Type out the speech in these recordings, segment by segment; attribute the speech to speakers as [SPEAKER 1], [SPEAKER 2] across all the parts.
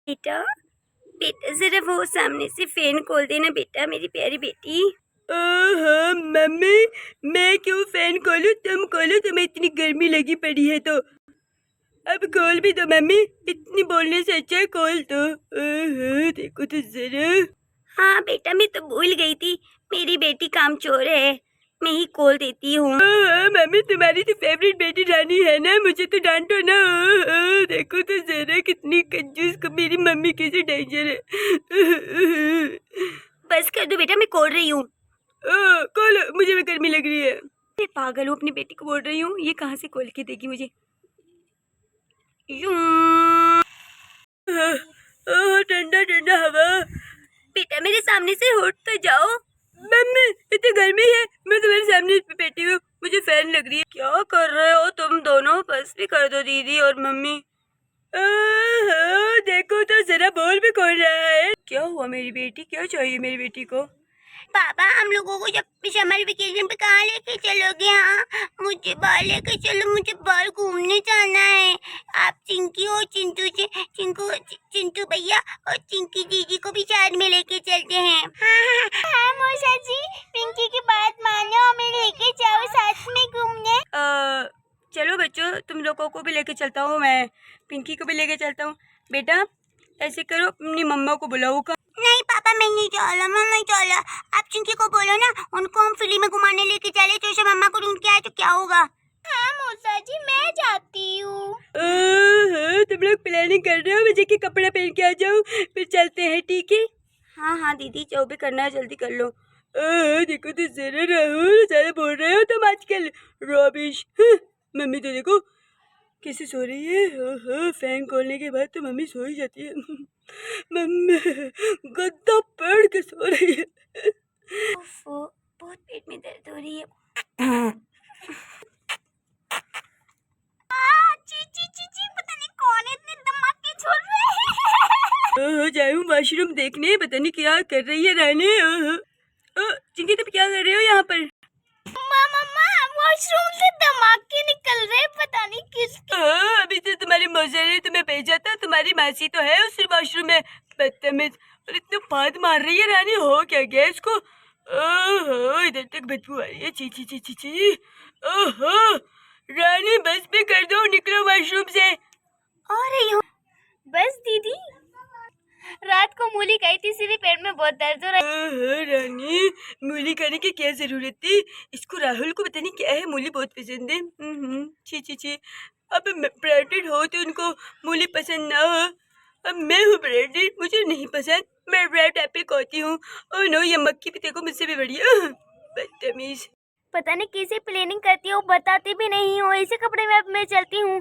[SPEAKER 1] बेटा बेटा जरा वो सामने से फैन खोल देना बेटा, मेरी प्यारी बेटी।
[SPEAKER 2] हाँ मम्मी, मैं क्यों फैन खोलूं? तुम खोलो, तुम्हें इतनी गर्मी लगी पड़ी है तो। अब खोल भी दो मम्मी, इतनी बोलने से अच्छा खोल दो। देखो तो जरा।
[SPEAKER 1] हाँ बेटा मैं तो भूल गई थी, मेरी बेटी कामचोर है, मैं ही खोल देती हूँ।
[SPEAKER 2] मम्मी तुम्हारी तो फेवरेट बेटी रानी है ना, मुझे तो डांटो ना। देखो तो जरा कितनी कंजूस को मेरी मम्मी कैसे डेंजर है।
[SPEAKER 1] बस कर दो बेटा, मैं खोल रही हूँ।
[SPEAKER 2] खोलो, मुझे भी गर्मी लग रही है।
[SPEAKER 1] मैं पागल हूँ, अपनी बेटी को बोल रही हूँ, ये कहाँ से खोल के देगी मुझे।
[SPEAKER 2] ठंडा ठंडा हवा।
[SPEAKER 1] बेटा मेरे सामने से हट तो जाओ।
[SPEAKER 2] मम्मी इतनी गर्मी है, मैं तुम्हारे सामने बैठी हूँ, मुझे फैन लग रही है। क्या कर रहे हो तुम दोनों? बस भी कर दो दीदी और मम्मी। देखो तो जरा बोल भी खोल रहा है। क्या हुआ मेरी बेटी, क्या चाहिए मेरी बेटी को?
[SPEAKER 1] पापा हम लोगों को जब समर वेकेशन पे कहाँ लेके चलोगे? हाँ मुझे बाहर लेके चलो, मुझे बाहर घूमने जाना है। आप चिंकी और चिंटू भैया और चिंकी दीदी को भी साथ में लेके चलते हैं। हाँ मौसा जी, पिंकी की बात मानो, हमें लेके जाओ साथ में घूमने।
[SPEAKER 2] चलो बच्चों, तुम लोगों को भी लेके चलता हूँ, मैं पिंकी को भी लेके चलता हूँ। बेटा ऐसे करो, अपनी मम्मा को बुलाओ का।
[SPEAKER 1] नहीं पापा मैं नहीं चला, मैं नहीं चला। आप चिंकी को बोलो ना, उनको हम फ्री में घुमाने लेके चले, तो उसे मम्मा को ढूंढ के आए तो क्या होगा? हाँ मौसा जी मैं जाती हूँ।
[SPEAKER 2] तुम लोग प्लानिंग कर रहे हो, मुझे के कपड़े पहन के आ जाओ, फिर चलते हैं, ठीक है?
[SPEAKER 1] हाँ हाँ दीदी जो भी करना है जल्दी कर लो।
[SPEAKER 2] देखो तो जरा राहुल, सारे बोल रहे हो तुम आजकल रॉबिश। मम्मी तो देखो कैसे सो रही है। फैन खोलने के बाद तो मम्मी सो ही जाती है। मम्मी गद्दा पेड़ के सो रही है।
[SPEAKER 1] बहुत पेट में दर्द हो रही है। ची, पता नहीं कौन इतने धमाके छोड़ रहे हैं।
[SPEAKER 2] जाऊँ वॉशरूम देखने, पता नहीं क्या कर रही है रानी। चिंकी तुम क्या कर रहे हो यहाँ पर?
[SPEAKER 1] मम्मा वॉशरूम से धमाके निकल रहे, पता नहीं किसके।
[SPEAKER 2] अभी तो तुम्हारी मौसा ने तुम्हें भेजा था, तुम्हारी मासी तो है उस वॉशरूम में। बदतमीज, और इतने बात मार रही है रानी, हो क्या गया इसको? ओहो इधर तक बदबू आ रही है, ची ची ची ची ची। ओहो रानी बस भी कर दो, निकलो वॉशरूम से।
[SPEAKER 1] आ रही हूँ बस दीदी, रात को मूली खाई थी, इसलिए पेट में बहुत दर्द हो रहा है।
[SPEAKER 2] रानी मूली खाने की क्या जरूरत थी? इसको राहुल को पता नहीं क्या है, मूली बहुत पसंद है। छी छी छी। अब ब्रांडेड हो तो उनको मूली पसंद ना हो, अब मैं हूँ ब्रांडेड, मुझे नहीं पसंद, मैं रेड एप्पल खाती हूँ। ओह नो, ये मक्खी भी देखो मुझसे भी बढ़िया। बदतमीज।
[SPEAKER 1] पता नहीं कैसे प्लानिंग करती हो, बताती भी नहीं हो, ऐसे कपड़े में अब मैं चलती हूँ।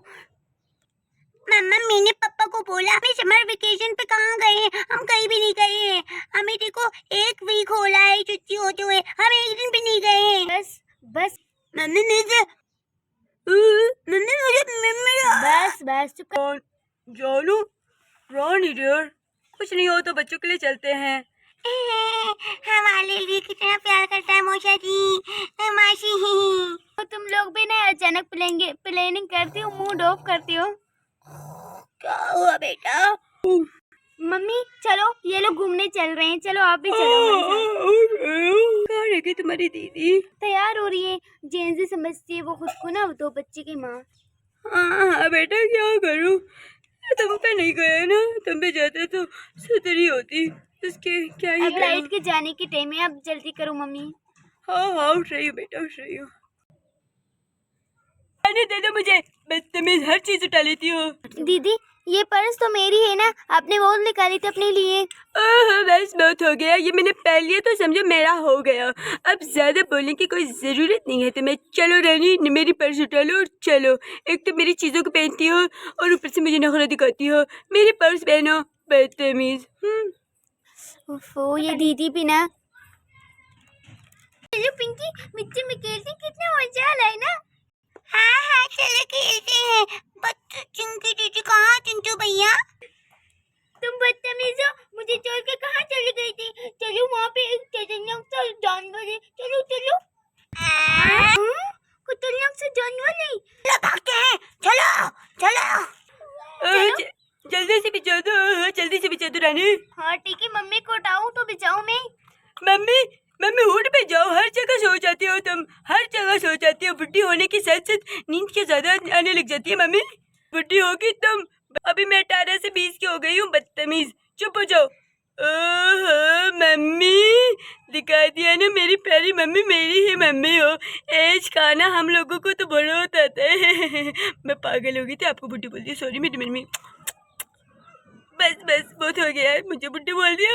[SPEAKER 1] मम्मा मैंने पापा को बोला हमें समर वेकेशन पे कहाँ गए हैं, हम कहीं भी नहीं गए हैं। हमें देखो 1 वीक हो रहा है छुट्टी होते हुए, हम एक दिन भी नहीं गए हैं। बस बस मम्मी मुझे बस चुप कर।
[SPEAKER 2] जानू रानी डियर, कुछ नहीं हो तो बच्चों के लिए चलते हैं।
[SPEAKER 1] हमारे लिए कितना प्यार करता है मौसा जी, मासी। तो तुम लोग भी ना अचानक प्लानिंग करती हो, मूड ऑफ करती हो। क्या हुआ बेटा? मम्मी चलो, ये लोग घूमने चल रहे हैं, चलो आप भी चलो हमारे साथ।
[SPEAKER 2] कहाँ रह गई तुम्हारी दीदी?
[SPEAKER 1] तैयार हो रही है, जेंजी समझती है वो खुद को ना, दो बच्चे की माँ।
[SPEAKER 2] हाँ बेटा क्या करूँ, तुम पे नहीं गया ना, तुम पे जाते तो सुधरी होती, उसके क्या ही
[SPEAKER 1] अब लाइट के जाने की टाइम है, अब जल्दी करो मम्मी।
[SPEAKER 2] हाँ उठ रही हूँ बेटा, उठ रही हूँ। खाने दे दो मुझे, बदतमीज, हर चीज उठा लेती हो।
[SPEAKER 1] दीदी ये पर्स तो मेरी है ना, आपने वो निकाली थी अपने लिए।
[SPEAKER 2] बस बहुत हो गया, ये मैंने पहन लिया तो समझो मेरा हो गया, अब ज्यादा बोलने की कोई जरूरत नहीं है तुम्हें। चलो रानी मेरी पर्स उठा लो और चलो, एक तो मेरी चीजों को पहनती हो और ऊपर से मुझे नखरा दिखाती हो, मेरी पर्स पहनो, बदतमीज।
[SPEAKER 1] ओफो ये दीदी भी ना। चलो पिंकी मिट्टी में खेलते, कितना मजा आ रहा है ना। हाँ चलो खेलते हैं। बच्चों चिंकी दीदी कहाँ, चिंटू भैया? तुम बदतमीज हो, मुझे छोड़ के कहाँ चली गई थी? चलो वहाँ पे एक खतरनाक सा जानवर है, चलो चलो। खतरनाक सा जानवर है, भागते हैं, चलो चलो।
[SPEAKER 2] जल्दी से भी चलो, चल जल्दी से बिछा दो रानी।
[SPEAKER 1] हाँ ठीक है मम्मी को उठाऊं तो बिछाऊं मैं?
[SPEAKER 2] मम्मी मम्मी उठ पे जाओ, हर जगह सो जाती हो तुम, हर जगह सो जाती हो। बुढ़ी होने के साथ साथ नींद के ज्यादा आने लग जाती है मम्मी। बुढ़ी होगी तुम, अभी मैं 18 से 20 की हो गई हूँ, बदतमीज। चुप हो जाओ। ओहो मम्मी, दिखा दिया ना मेरी प्यारी मम्मी, मेरी ही मम्मी हो। एज खाना हम लोगों को तो बहुत आता है। मैं पागल हो गई थी, आपको बुढ़ी बोल दी, सॉरी मेरी मम्मी। बस बस बहुत हो गया है, मुझे बुढ़ी बोल दिया।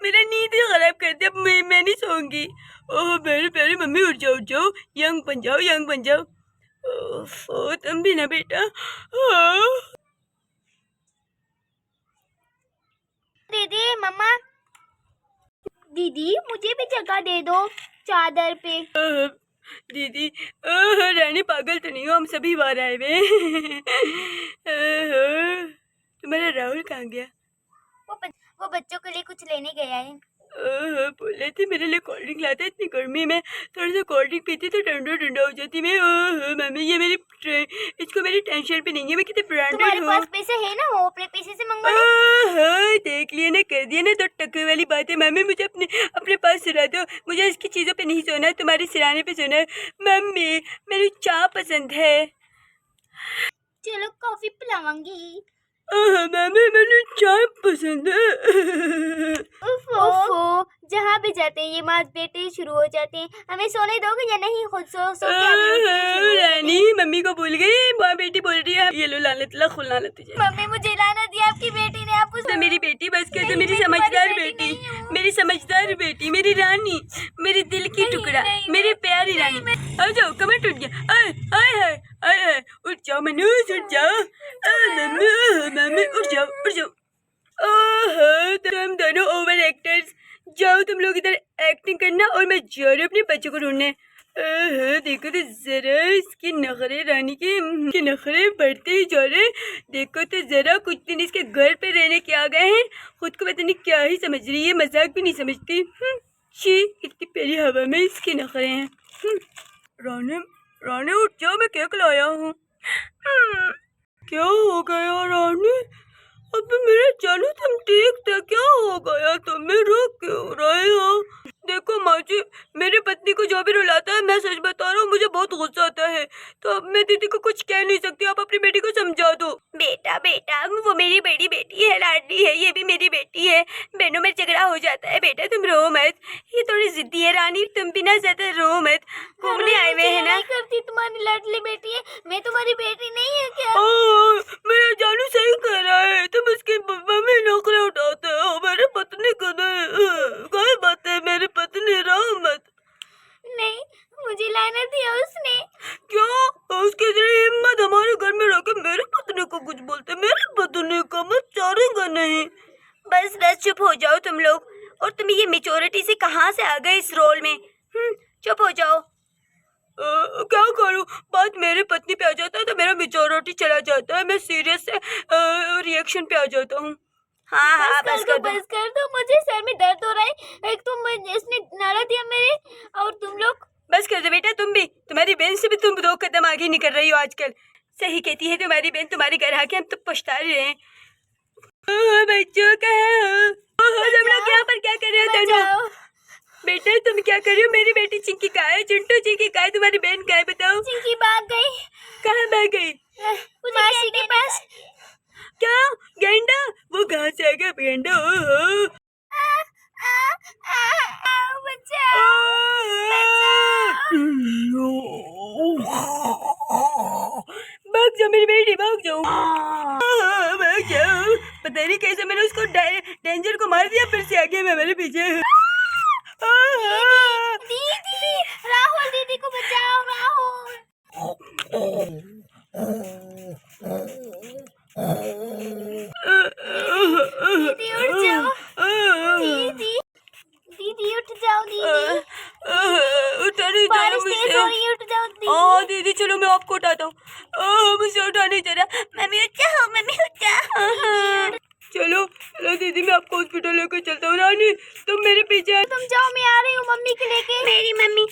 [SPEAKER 2] मेरा नींद ही खराब कर दिया, मैं नहीं सोऊंगी। ओह मेरी प्यारी मम्मी, उठ जाओ उठ जाओ, यंग बन जाओ यंग बन जाओ। ओह तुम भी ना बेटा।
[SPEAKER 1] दीदी मम्मा, दीदी मुझे भी जगह दे दो चादर पे।
[SPEAKER 2] दीदी रानी पागल तो नहीं हो, हम सभी बाहर आए हुए। तुम्हारा राहुल कहाँ गया?
[SPEAKER 1] वो बच्चों के लिए कुछ लेने गया है।
[SPEAKER 2] बोल रहे थे मेरे लिए कोल्ड ड्रिंक लाते, इतनी गर्मी में थोड़ा सा कोल्ड ड्रिंक पीती तो ठंडा ठंडा हो जाती मैं। मम्मी ये मेरी इसको मेरी टेंशन भी नहीं है, मैं कितने ब्रांडेड हूँ।
[SPEAKER 1] तुम्हारे पास पैसे है ना, वो अपने पैसे से मंगवा लो।
[SPEAKER 2] देख लिया ना, कर दिया ना, तो टक्कर वाली बात है। मम्मी मुझे अपने पास सुना दो, मुझे इसकी चीजों पे नहीं सोना है, तुम्हारी सिराने पे सोना है। मम्मी मेरी चाय पसंद है।
[SPEAKER 1] चलो कॉफी पिलाऊंगी।
[SPEAKER 2] मम्मी मैंने चाय पसंद है।
[SPEAKER 1] ओफो, जहाँ भी जाते हैं ये माँ बेटे शुरू हो जाते हैं। हमें सोने दोगे या नहीं? खुद सो सो के हमें उठने शुरू हो जाते हैं।
[SPEAKER 2] रानी मम्मी को भूल गई, माँ बेटी बोल रही है। ये लो लानत ला खुल लानत तुझे।
[SPEAKER 1] मम्मी मुझे लाना दिया आपकी बेटी ने, आपको
[SPEAKER 2] तो मेरी बेटी, बस कर दो,
[SPEAKER 1] नहीं,
[SPEAKER 2] मेरी
[SPEAKER 1] मैं तुम्हारी
[SPEAKER 2] समझदार
[SPEAKER 1] बेटी
[SPEAKER 2] बेटी,
[SPEAKER 1] नहीं हूँ।
[SPEAKER 2] मेरी समझदार बेटी, मेरी रानी, मेरी दिल की
[SPEAKER 1] नहीं,
[SPEAKER 2] टुकड़ा,
[SPEAKER 1] नहीं,
[SPEAKER 2] मेरी प्यारी रानी। आ जाओ, कमर टूट गया। आए आए आए आए, उठ जाओ मनोज, उठ जाओ। मम्मी उठ जाओ उठ जाओ। ओहो तुम दोनों ओवर एक्टर्स, जाओ तुम लोग इधर एक्टिंग करना और मैं जा रही हूँ अपने बच्चों को ढूंढने। देखो तो जरा इसके नखरे, रानी के नखरे बढ़ते ही जा रहे। देखो तो जरा, कुछ दिन इसके घर पे रहने के आ गए हैं, खुद को पता नहीं क्या ही समझ रही है, मजाक भी नहीं समझती। शी इतनी प्यारी हवा में इसके नखरे हैं। रानी रानी उठ जाओ, मैं केक लाया हूँ। क्या हो गया रानी? अब मेरे जानू तुम ठीक थे, क्या हो गया तुम्हें, रो क्यों रहे हो? देखो माँ जी, मेरी पत्नी को जो भी रुलाता है, मैं सच बता रहा हूँ, मुझे बहुत गुस्सा आता है, तो अब मैं दीदी को कुछ कह नहीं सकती, आप अपनी बेटी को समझा दो। बेटा बेटा वो मेरी बड़ी बेटी है, लाडली है, ये भी मेरी बेटी है, बहनों में झगड़ा हो जाता है। बेटा तुम रो मत, ये थोड़ी जिद्दी है रानी, तुम भी ना ज्यादा रो मत, घूमने आए हुए है ना।
[SPEAKER 1] नहीं करती, तुम्हारी लाडली बेटी है, मैं तुम्हारी बेटी नहीं है क्या?
[SPEAKER 2] मेरा जानू सही कह रहा है, तुम उसके मम्मी नखरे उठाते हो, मेरी पत्नी को नहीं। कोई बात है, मेरी पत्नी रहो मत।
[SPEAKER 1] नहीं, मुझे लाना दिया उसने।
[SPEAKER 2] क्यों? उसकी इतनी हिम्मत हमारे घर में रह के मेरी पत्नी को कुछ बोलते? मेरी पत्नी को मत चारेगा नहीं। बस बस चुप हो जाओ तुम लोग, और तुम ये मेच्योरिटी से कहाँ से आ गए इस रोल में? चुप हो जाओ। क्या करूं, बात मेरे पत्नी पे आ जाता है तो मेरा मेच्योरिटी चला जाता है, मैं सीरियस से रिएक्शन पे आ जाता हूँ। हाँ
[SPEAKER 1] बस कर दो, मुझे सर में दर्द हो रहा है। एक तो इसने नारा दिया मेरे, और तुम लोग।
[SPEAKER 2] बस कर दो बेटा, तुम भी, तुम्हारी बहन से भी तुम 2 कदम आगे नहीं कर रही हो आजकल। सही कहती है तुम्हारी बहन, तुम्हारे घर आके हम तो पछता रहे हैं। बच्चों कहाँ हो? तुम लोग यहाँ पर क्या कर रहे हो दोनों? बेटा तुम क्या कर रही हो? मेरी बेटी चिंकी कहाँ है? चिंटू चिंकी कहाँ है? तुम्हारी बहन कहाँ है बताओ?
[SPEAKER 1] चिंकी भाग गई।
[SPEAKER 2] कहाँ भाग गई?
[SPEAKER 1] मासी के पास।
[SPEAKER 2] क्या गेंडा? वो कहाँ से आ गया गेंडा? भाग जाओ मेरी बेटी, भाग जाओ, भाग जाओ। पता नहीं कैसे मैंने उसको डेंजर को मार दिया, फिर से आ गया मैं मेरे पीछे।
[SPEAKER 1] दीदी, राहुल दीदी को बचाओ, राहुल। दीदी उठ जाओ, दीदी दीदी उठ जाओ, दीदी
[SPEAKER 2] उठा नहीं जा रहा मुझसे।
[SPEAKER 1] उठ जाओ दीदी।
[SPEAKER 2] दीदी चलो मैं आपको उठाता हूँ, मुझे उठा नहीं जा रहा।
[SPEAKER 1] मम्मी उठ जाओ, मम्मी उठ जाओ।
[SPEAKER 2] चलो चलो दीदी, मैं आपको हॉस्पिटल लेकर चलता हूँ। रानी तुम मेरे पीछे।
[SPEAKER 1] तुम जाओ, मैं आ रही हूँ मम्मी के लेके। मेरी मम्मी।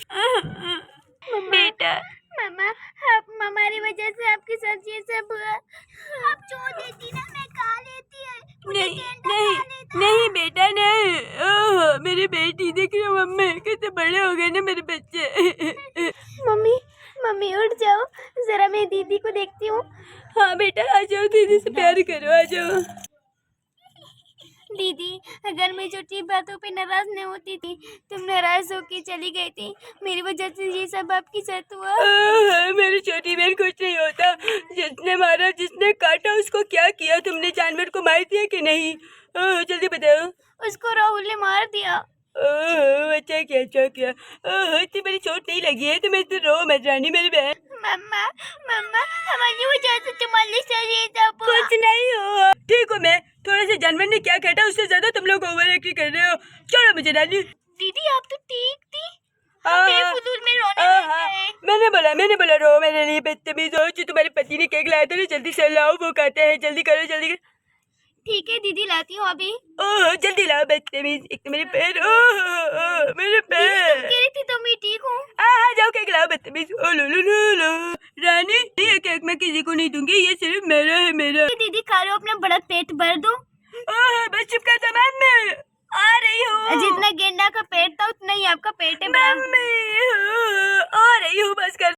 [SPEAKER 2] बेटा
[SPEAKER 1] मम्मा, आप हमारी वजह से आपके साथ ये सब हुआ। आप छोड़ देती ना, मैं खा लेती है।
[SPEAKER 2] नहीं बेटा नहीं। ओह मेरी बेटी, देख रही हो मम्मी कितने बड़े हो गए ना मेरे बच्चे।
[SPEAKER 1] मम्मी मम्मी उठ जाओ, जरा मैं दीदी को देखती हूँ।
[SPEAKER 2] हाँ बेटा आ जाओ, दीदी से प्यार करो, आ जाओ।
[SPEAKER 1] दीदी, अगर मैं छोटी बातों पे नाराज नहीं होती थी, तुम नाराज होके चली गई थी, मेरी वजह से ये सब आपके साथ हुआ।
[SPEAKER 2] मेरी छोटी बहन कुछ नहीं होता। जिसने मारा, जिसने काटा, उसको क्या किया तुमने? जानवर को मार दिया कि नहीं? जल्दी बताओ।
[SPEAKER 1] उसको राहुल ने मार दिया।
[SPEAKER 2] अच्छा क्या इतनी बड़ी चोट नहीं लगी है तुम्हें, तो रो मत रानी मेरी बहन।
[SPEAKER 1] मम्मा मम्मा हमारी वजह से तुम्हारे साथ ये सब हुआ।
[SPEAKER 2] कुछ नहीं हो, ठीक हूँ मैं। थोड़ा से जानवर ने क्या काटा, उससे ज्यादा तुम लोग ओवर एक्टिंग कर रहे हो। छोड़ो मुझे रानी।
[SPEAKER 1] दीदी आप तो ठीक थी,
[SPEAKER 2] हाँ,
[SPEAKER 1] बेफुजूल में रोने लग गए।
[SPEAKER 2] मैंने बोला रो मेरे लिए बदतमीज हो। जो तुम्हारे पति ने केक लाया था ना, जल्दी से लाओ, वो कहते हैं जल्दी करो जल्दी करो।
[SPEAKER 1] ठीक है दीदी, लाती हूँ अभी।
[SPEAKER 2] ओह जल्दी लाओ बदतमीज, एक तो मेरे पैर, ओह मेरे
[SPEAKER 1] दीदी तुम
[SPEAKER 2] पैर।
[SPEAKER 1] कह रही थी तो मैं ठीक हूँ।
[SPEAKER 2] हाँ जाओ केक लाओ बदतमीज। ओ लो लो लो लो। रानी ये केक मैं किसी को नहीं दूंगी, ये सिर्फ मेरा है, मेरा।
[SPEAKER 1] दीदी खा लो, अपना बड़ा पेट भर दो।
[SPEAKER 2] ओह बस चुप कर जा, मम्मी आ रही हूँ।
[SPEAKER 1] जितना गेंडा का पेट था उतना ही आपका पेट है बड़ा।
[SPEAKER 2] मम्मी आ रही हूँ, बस कर।